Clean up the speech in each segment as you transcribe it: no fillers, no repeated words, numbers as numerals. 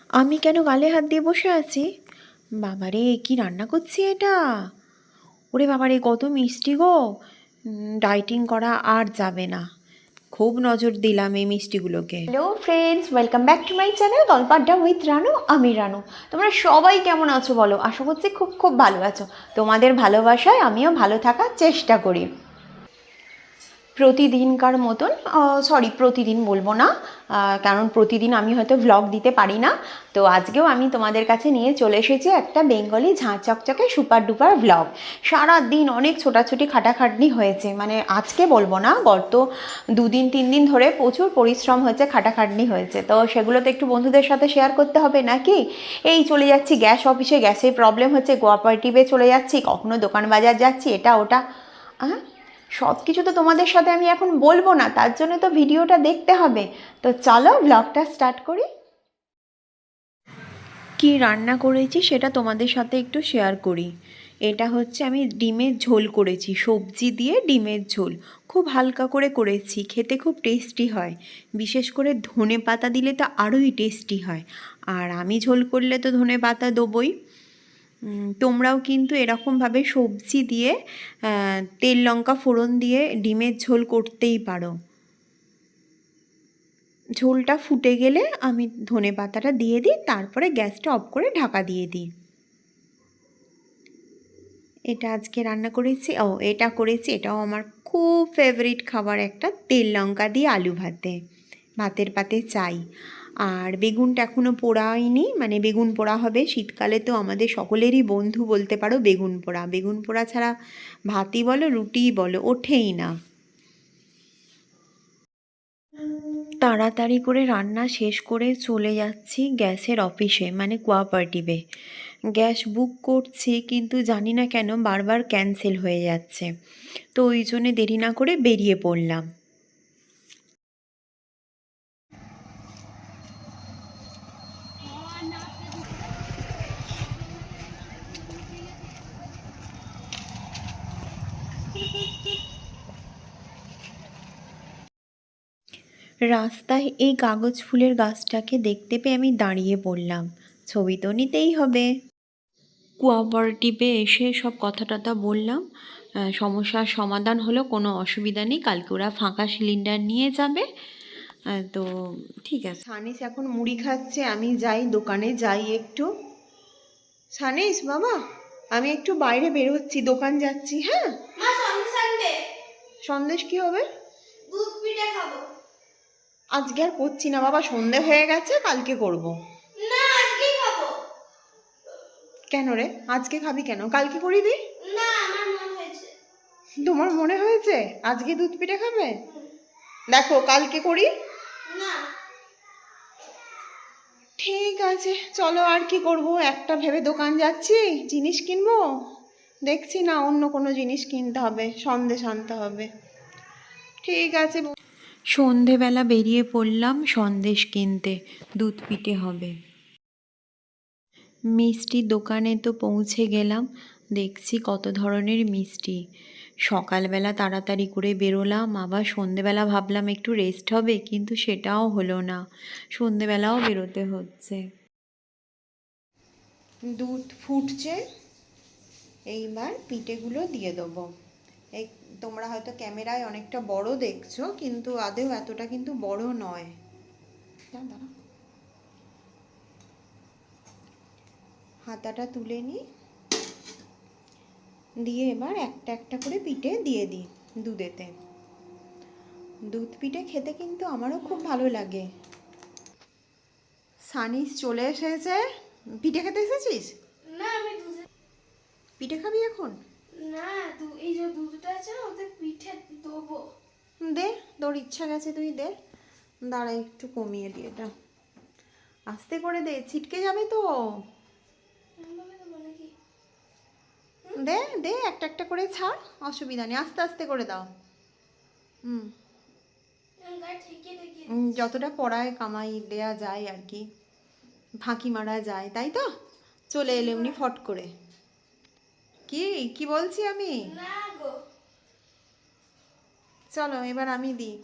আমি কেন গালে হাত দিয়ে বসে আছি? বাবারে, কি রান্না করছি এটা! ওরে বাবারে, কত মিষ্টি গো! ডায়েটিং করা আর যাবে না। খুব নজর দিলাম এই মিষ্টিগুলোকে। Hello friends, welcome back to my channel Golpo Adda with Ranu. আমি রানু। তোমরা সবাই কেমন আছো বলো? আশা করছি খুব খুব ভালো আছো। তোমাদের ভালোবাসায় আমিও ভালো থাকার চেষ্টা করি। প্রতিদিনকার মতন, প্রতিদিন বলবো না, কারণ প্রতিদিন আমি হয়তো ভ্লগ দিতে পারি না। তো আজকেও আমি তোমাদের কাছে নিয়ে চলে এসেছি একটা বেঙ্গলি ঝাঁ চকচকে সুপার ডুপার ভ্লগ। সারা দিন অনেক ছোটাছুটি খাটাখাটনি হয়েছে, মানে আজকে বলবো না, গত 2-3 দিন ধরে প্রচুর পরিশ্রম হয়েছে, খাটাখাটনি হয়েছে। তো সেগুলো তো একটু বন্ধুদের সাথে শেয়ার করতে হবে নাকি? এই চলে যাচ্ছি গ্যাস অফিসে, গ্যাসের প্রবলেম হচ্ছে, কোঅপারেটিভে চলে যাচ্ছি, কখনো দোকান বাজার যাচ্ছি, এটা ওটা। হ্যাঁ, সব কিছু তো তোমাদের সাথে আমি এখন বলবো না, তার জন্য তো ভিডিওটা দেখতে হবে। তো চলো ব্লগটা স্টার্ট করি। কি রান্না করেছি সেটা তোমাদের সাথে একটু শেয়ার করি। এটা হচ্ছে আমি ডিমের ঝোল করেছি, সবজি দিয়ে ডিমের ঝোল। খুব হালকা করে করেছি, খেতে খুব টেস্টি হয়। বিশেষ করে ধনে পাতা দিলে তো আরোই টেস্টি হয়। আর আমি ঝোল করলে তো ধনে পাতা দেবই। তোমরাও কিন্তু এরকমভাবে সবজি দিয়ে তেল লঙ্কা ফোড়ন দিয়ে ডিমের ঝোল করতেই পারো। ঝোলটা ফুটে গেলে আমি ধনে পাতাটা দিয়ে দিই, তারপরে গ্যাসটা অফ করে ঢাকা দিয়ে দিই। এটা আজকে রান্না করেছি, এটা করেছি, এটাও আমার খুব ফেভারিট খাবার একটা, তেল লঙ্কা দিয়ে আলু ভাতে, ভাতের পাতে চাই। আর বেগুনটা এখনও পোড়াইনি, মানে বেগুন পোড়া হবে। শীতকালে তো আমাদের সকলেরই বন্ধু বলতে পারো বেগুন পোড়া। বেগুন পোড়া ছাড়া ভাতই বলো রুটিই বলো ওঠেই না। তাড়াতাড়ি করে রান্না শেষ করে চলে যাচ্ছি গ্যাসের অফিসে, মানে কোঅপারেটিভে। গ্যাস বুক করছি, কিন্তু জানি না কেন বারবার ক্যান্সেল হয়ে যাচ্ছে। তো ওই জন্যে দেরি না করে বেরিয়ে পড়লাম। রাস্তায় এই কাগজ ফুলের গাছটাকে দেখতে পেয়ে আমি দাঁড়িয়ে পড়লাম। ছবি তো নিতেই হবে। কোঅপারেটিভে এসে সব কথা টথা বললাম, সমস্যার সমাধান হলো, কোনো অসুবিধা নেই, কালকে ওরা ফাঁকা সিলিন্ডার নিয়ে যাবে। তো ঠিক আছে। সানিস এখন মুড়ি খাচ্ছে, আমি যাই দোকানে, যাই একটু। সানিস বাবা, আমি একটু বাইরে বেরোচ্ছি, দোকান যাচ্ছি। হ্যাঁ সন্দেশ কি হবে? দুধ পিঠে খাবো। আজকে আর করছি না বাবা, সন্ধে হয়ে গেছে, কালকে করব। না আজকেই খাবো। কেন রে, আজকে খাবি কেন? কালকে করি দি। না আমার মনে হয়েছে। তোমার মনে হয়েছে আজকে দুধ পিঠে খাবে? দেখো কালকে করি। না ঠিক আছে চলো, আর কি করব, একটা ভেবে দোকান যাচ্ছি, জিনিস কিনবো, দেখছি না অন্য কোনো জিনিস কিনতে হবে, সন্দেশ আনতে হবে। ঠিক আছে। সন্ধেবেলা বেরিয়ে পড়লাম সন্দেশ কিনতে, দুধ পিঠে হবে। মিষ্টির দোকানে তো পৌঁছে গেলাম, দেখছি কত ধরনের মিষ্টি। সকালবেলা তাড়াতাড়ি করে বেরোলাম, আবার সন্ধেবেলা ভাবলাম একটু রেস্ট হবে, কিন্তু সেটাও হলো না, সন্ধেবেলাও বেরোতে হচ্ছে। দুধ ফুটছে, এইবার পিঠেগুলো দিয়ে দেবো। এই তোমরা হয়তো ক্যামেরায় অনেকটা বড় দেখছো, কিন্তু আদেও এতটা কিন্তু বড় নয়। দাঁড়া, হাতাটা তুলে নিই, দিয়ে এবার একটা একটা করে পিঠে দিয়ে দিই দুধেতে। দুধ পিঠে খেতে কিন্তু আমারও খুব ভালো লাগে। সানিস চলে এসেছে। পিঠে খেতে এসেছিস? না আমি পিঠে খাবি এখন? না এই যে দুধটা আছে না ওতে পিঠে দেবো। দে, তোর ইচ্ছা গেছে তুই দে। দাঁড়া একটু কমিয়ে দিয়ে এটা, আস্তে করে দে, ছিটকে যাবে তো। দে দে, একটা একটা করে ছাড়, অসুবিধা নেই, আস্তে আস্তে করে দাও। যতটা পড়ায় কামাই দেয়া যায় আর কি, ফাঁকি মারা যায়, তাই তো। চলে এলে এমনি ফট করে। কি কি বলছি আমি? চলো এবার আমি দিই।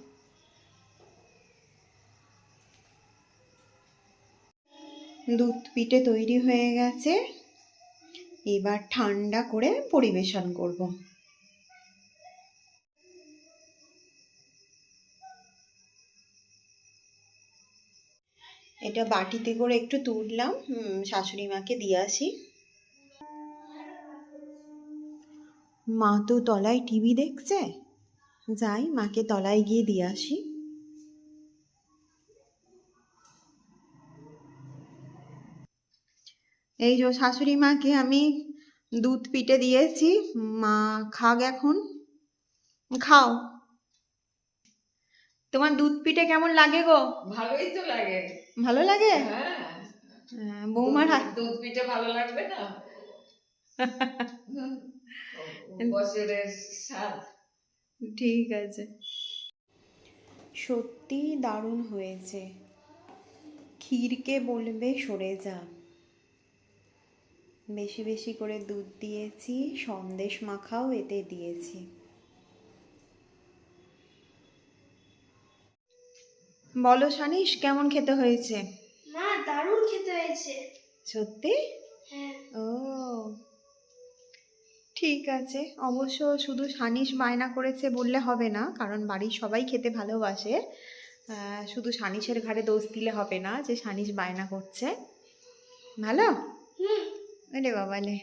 দুধ পিঠে তৈরি হয়ে গেছে, এবার ঠান্ডা করে পরিবেশন করব। এটা বাটিতে করে একটু তুললাম, শাশুড়ি মাকে দিয়ে আসি। মা তো তলায় টিভি দেখছে, যাই মাকে তলায় গিয়ে দিয়ে আসি। এই যে শাশুড়ি মাকে আমি দুধ পিঠে দিয়েছি, মা খাগ এখন। খাও। তোমার দুধ পিঠে কেমন লাগে গো? ভালোই তো লাগে। ভালো লাগে? হ্যাঁ, বৌমার হাত দুধ পিঠে ভালো লাগবে না? বছরের স্বাদ। ঠিক আছে। সত্যি দারুণ হয়েছে। ক্ষীরকে বলবে সরে যা। বেশি বেশি করে দুধ দিয়েছি, সন্দেশ মাখাও এতে দিয়েছি। বলো শানিশ, কেমন খেতে হয়েছে? মা দারুণ খেতে হয়েছে। সত্যি? হ্যাঁ। ও ঠিক আছে। অবশ্য শুধু শানিশ বায়না করেছে বললে হবে না, কারণ বাড়ির সবাই খেতে ভালোবাসে। শুধু শানিশের ঘাড়ে দোষ দিলে হবে না যে শানিশ বায়না করছে। ভালো? আরে বাবালে,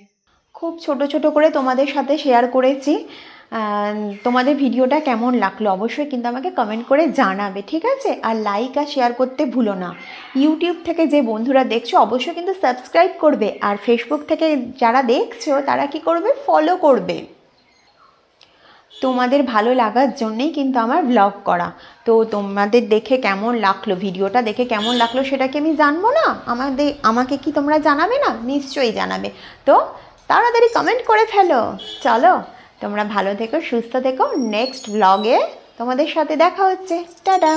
খুব ছোট ছোট করে তোমাদের সাথে শেয়ার করেছি। তোমাদের ভিডিওটা কেমন লাগলো অবশ্যই কিন্তু আমাকে কমেন্ট করে জানাবে, ঠিক আছে? আর লাইক আর শেয়ার করতে ভুলো না। ইউটিউব থেকে যে বন্ধুরা দেখছো অবশ্যই কিন্তু সাবস্ক্রাইব করবে, আর ফেসবুক থেকে যারা দেখছো তারা কি করবে? ফলো করবে। তোমাদের ভালো লাগার জন্যেই কিন্তু আমার ব্লগ করা। তো তোমাদের দেখে কেমন লাগলো, ভিডিওটা দেখে কেমন লাগলো সেটা কি আমি জানবো না? আমাকে কি তোমরা জানাবে না? নিশ্চয়ই জানাবে। তো তাড়াতাড়ি কমেন্ট করে ফেলো। চলো, তোমরা ভালো থেকো, সুস্থ থেকো। নেক্সট ব্লগে তোমাদের সাথে দেখা হচ্ছে। টাটা।